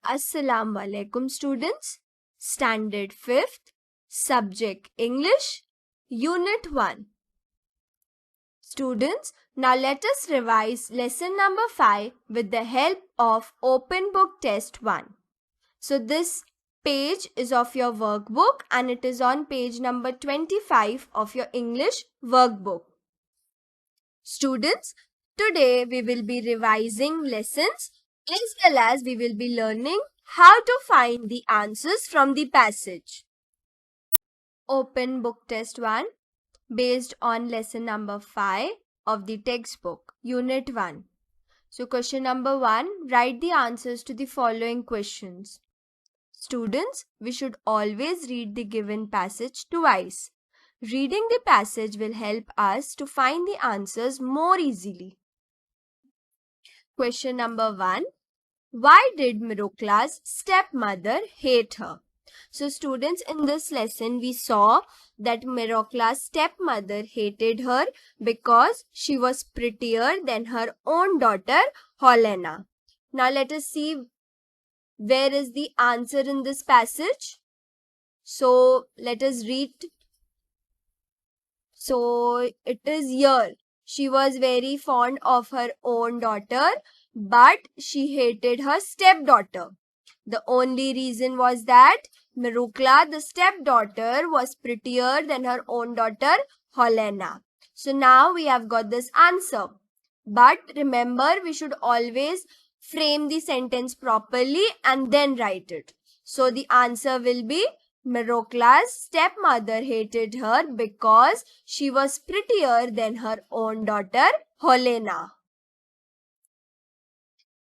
Assalamu alaikum students. Standard 5th, Subject English, Unit 1. Students, now let us revise lesson number 5 with the help of Open Book Test 1. So this page is of your workbook and it is on page number 25 of your English workbook. Students, today we will be revising lessons as well as we will be learning how to find the answers from the passage. Open book test 1 based on lesson number 5 of the textbook, unit 1. So question number 1, write the answers to the following questions. Students, we should always read the given passage twice. Reading the passage will help us to find the answers more easily. Question number 1. Why did Mirokla's stepmother hate her? So students, in this lesson we saw that Mirokla's stepmother hated her because she was prettier than her own daughter Helena. Now let us see where is the answer in this passage. So let us read. So it is here. She was very fond of her own daughter, but she hated her stepdaughter. The only reason was that Mirukla, the stepdaughter, was prettier than her own daughter, Helena. So now we have got this answer. But remember, we should always frame the sentence properly and then write it. So the answer will be Mirokla's stepmother hated her because she was prettier than her own daughter, Helena.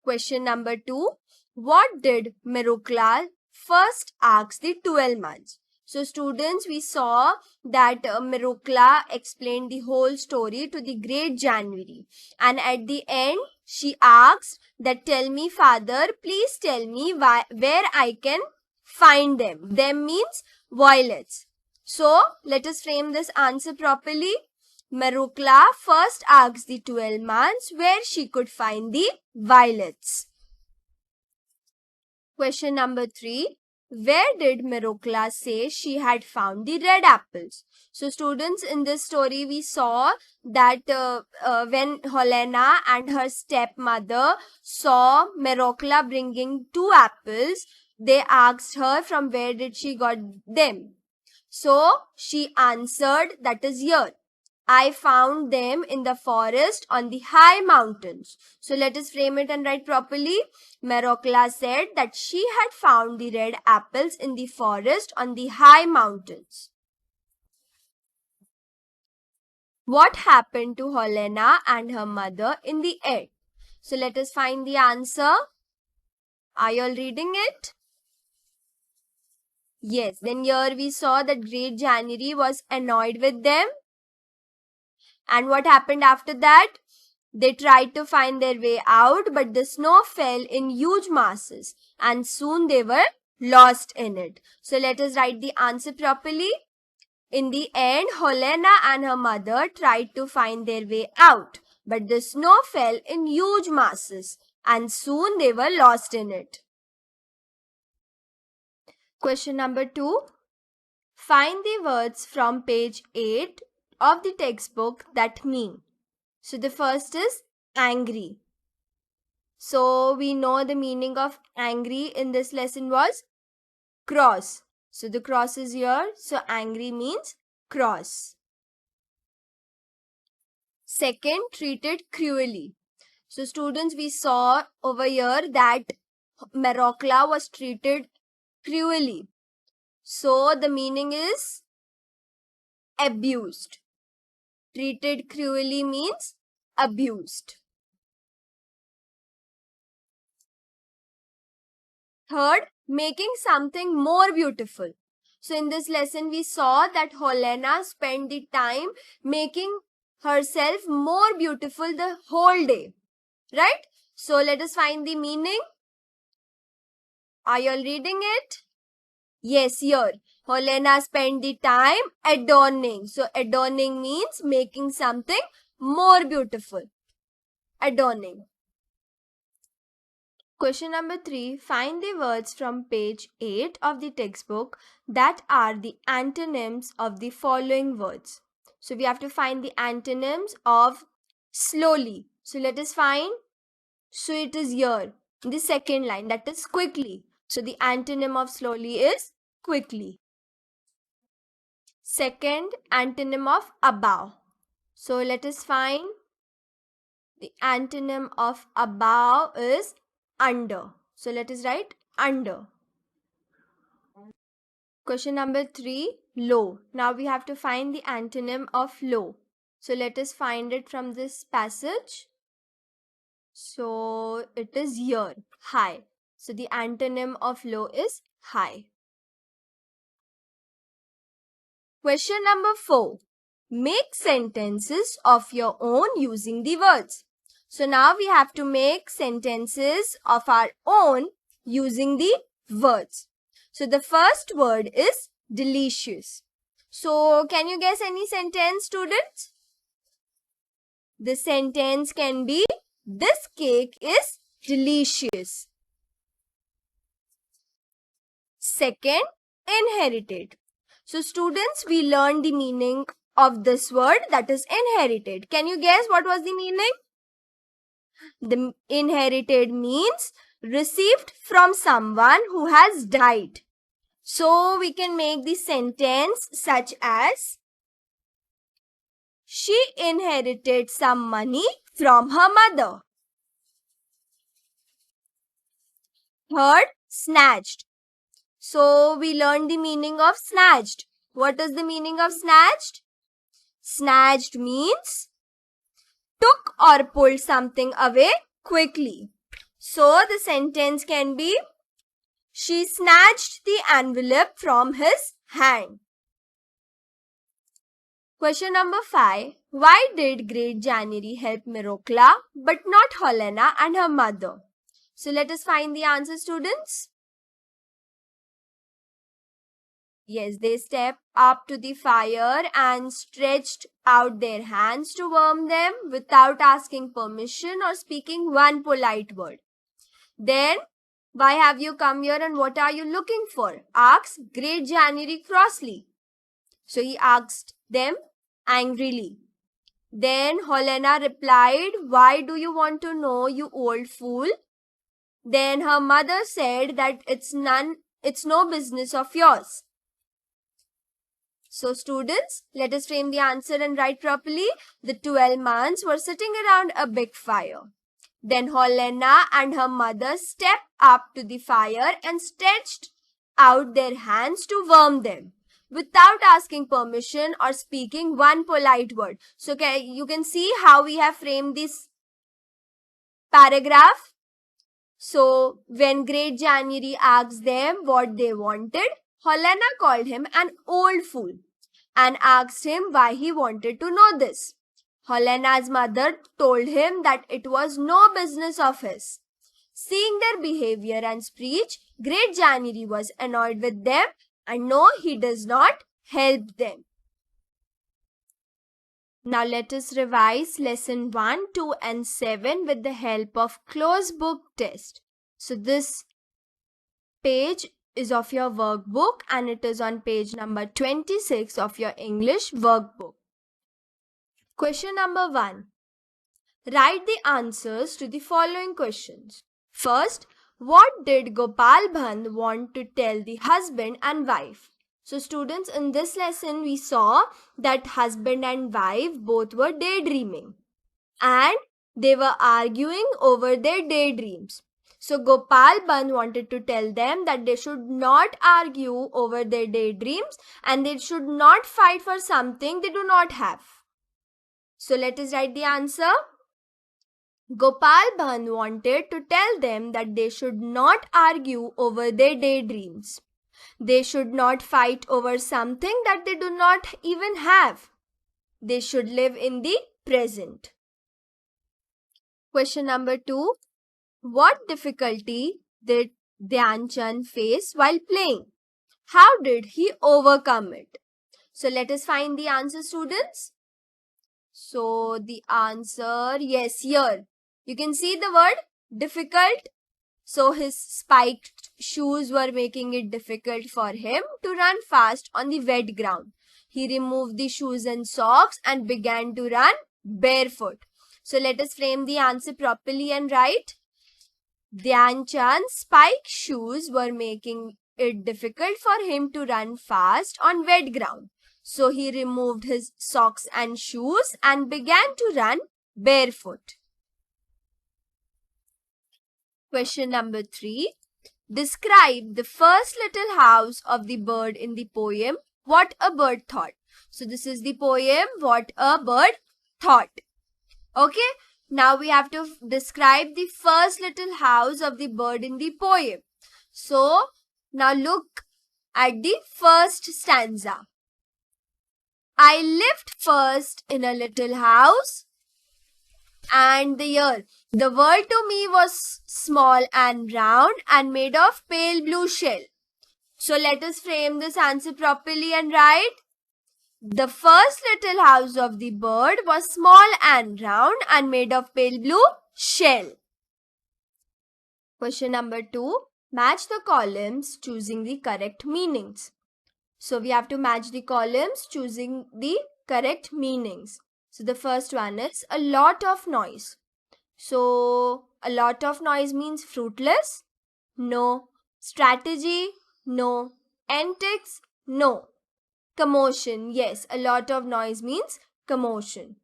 Question number 2. What did Mirukla first ask the 12 months? So students, we saw that Mirukla explained the whole story to the great January. And at the end, she asked that, tell me father, please tell me where I can find them. Them means violets. So let us frame this answer properly. Mirukla first asked the 12 months where she could find the violets. Question number 3. Where did Mirukla say she had found the red apples? So students, in this story we saw that when Helena and her stepmother saw Mirukla bringing 2 apples, they asked her from where did she got them. So she answered, that is here. I found them in the forest on the high mountains. So let us frame it and write properly. Mirukla said that she had found the red apples in the forest on the high mountains. What happened to Helena and her mother in the end? So let us find the answer. Are you all reading it? Yes, then here we saw that great January was annoyed with them. And what happened after that? They tried to find their way out, but the snow fell in huge masses and soon they were lost in it. So let us write the answer properly. In the end, Helena and her mother tried to find their way out, but the snow fell in huge masses and soon they were lost in it. Question number 2. Find the words from page 8 of the textbook that mean. So the first is angry. So we know the meaning of angry in this lesson was cross. So the cross is here. So angry means cross. Second, treated cruelly. So students, we saw over here that Mirukla was treated cruelly. So the meaning is abused. Treated cruelly means abused. Third, making something more beautiful. So in this lesson, we saw that Helena spent the time making herself more beautiful the whole day. Right? So let us find the meaning. Are you all reading it? Yes, here. Helena spent the time adorning. So adorning means making something more beautiful. Adorning. Question number 3. Find the words from page 8 of the textbook that are the antonyms of the following words. So we have to find the antonyms of slowly. So let us find. So it is here in the second line, that is quickly. So the antonym of slowly is quickly. Second antonym of above. So let us find. The antonym of above is under. So let us write under. Question number 3, low. Now we have to find the antonym of low. So let us find it from this passage. So it is here, high. So the antonym of low is high. Question number 4. Make sentences of your own using the words. So now we have to make sentences of our own using the words. So the first word is delicious. So can you guess any sentence, students? The sentence can be, this cake is delicious. Second, inherited. So students, we learned the meaning of this word, that is inherited. Can you guess what was the meaning? The inherited means received from someone who has died. So we can make the sentence such as, she inherited some money from her mother. Third, snatched. So we learned the meaning of snatched. What is the meaning of snatched? Snatched means took or pulled something away quickly. So the sentence can be, she snatched the envelope from his hand. Question number 5. Why did Great January help Mirocla but not Helena and her mother? So let us find the answer, students. Yes, they stepped up to the fire and stretched out their hands to warm them without asking permission or speaking one polite word. Then, why have you come here and what are you looking for? Asked Great January crossly. So he asked them angrily. Then Helena replied, why do you want to know, you old fool? Then her mother said that it's no business of yours. So students, let us frame the answer and write properly. The 12 months were sitting around a big fire. Then Helena and her mother stepped up to the fire and stretched out their hands to warm them without asking permission or speaking one polite word. So you can see how we have framed this paragraph. So when Great January asked them what they wanted, Helena called him an old fool and asked him why he wanted to know this. Helena's mother told him that it was no business of his. Seeing their behavior and speech, Great January was annoyed with them and no, he does not help them. Now let us revise lesson 1, 2 and 7 with the help of closed book test. So this page is of your workbook and it is on page number 26 of your English workbook. Question number 1. Write the answers to the following questions. First, what did Gopal Bhand want to tell the husband and wife? So students, in this lesson we saw that husband and wife both were daydreaming and they were arguing over their daydreams. So Gopal Bhand wanted to tell them that they should not argue over their daydreams and they should not fight for something they do not have. So let us write the answer. Gopal Bhand wanted to tell them that they should not argue over their daydreams. They should not fight over something that they do not even have. They should live in the present. Question number 2. What difficulty did Dhyan Chand face while playing? How did he overcome it? So let us find the answer, students. So the answer, yes, here. You can see the word difficult. So his spiked shoes were making it difficult for him to run fast on the wet ground. He removed the shoes and socks and began to run barefoot. So let us frame the answer properly and write. Dhyan Chand's spiked shoes were making it difficult for him to run fast on wet ground. So he removed his socks and shoes and began to run barefoot. Question number 3. Describe the first little house of the bird in the poem What a Bird Thought. So this is the poem What a Bird Thought. Okay. Now we have to describe the first little house of the bird in the poem. So now look at the first stanza. I lived first in a little house, and the world to me was small and round and made of pale blue shell. So let us frame this answer properly and write. The first little house of the bird was small and round and made of pale blue shell. Question number 2. Match the columns choosing the correct meanings. So we have to match the columns choosing the correct meanings. So the first one is a lot of noise. So a lot of noise means fruitless? No. Strategy? No. Antics? No. Commotion? Yes, a lot of noise means commotion.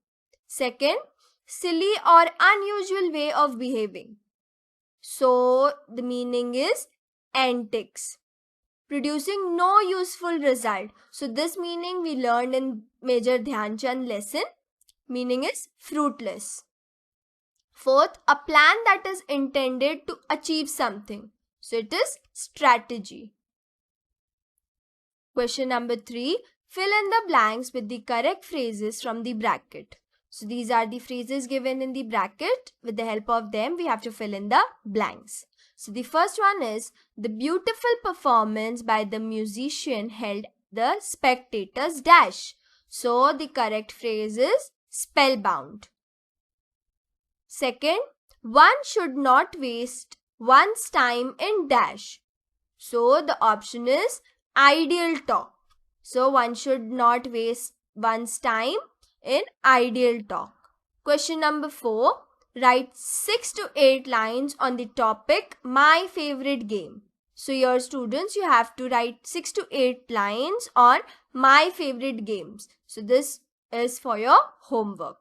Second, silly or unusual way of behaving. So the meaning is antics. Producing no useful result. So this meaning we learned in Major Dhyan Chand lesson. Meaning is fruitless. Fourth, a plan that is intended to achieve something. So it is strategy. Question number 3. Fill in the blanks with the correct phrases from the bracket. So these are the phrases given in the bracket. With the help of them, we have to fill in the blanks. So the first one is, the beautiful performance by the musician held the spectators dash. So the correct phrase is spellbound. Second, one should not waste one's time in dash. So the option is ideal talk. So one should not waste one's time in ideal talk. Question number 4. Write 6 to 8 lines on the topic My Favorite Game. So your students, you have to write 6 to 8 lines on My Favorite Games. So this is for your homework.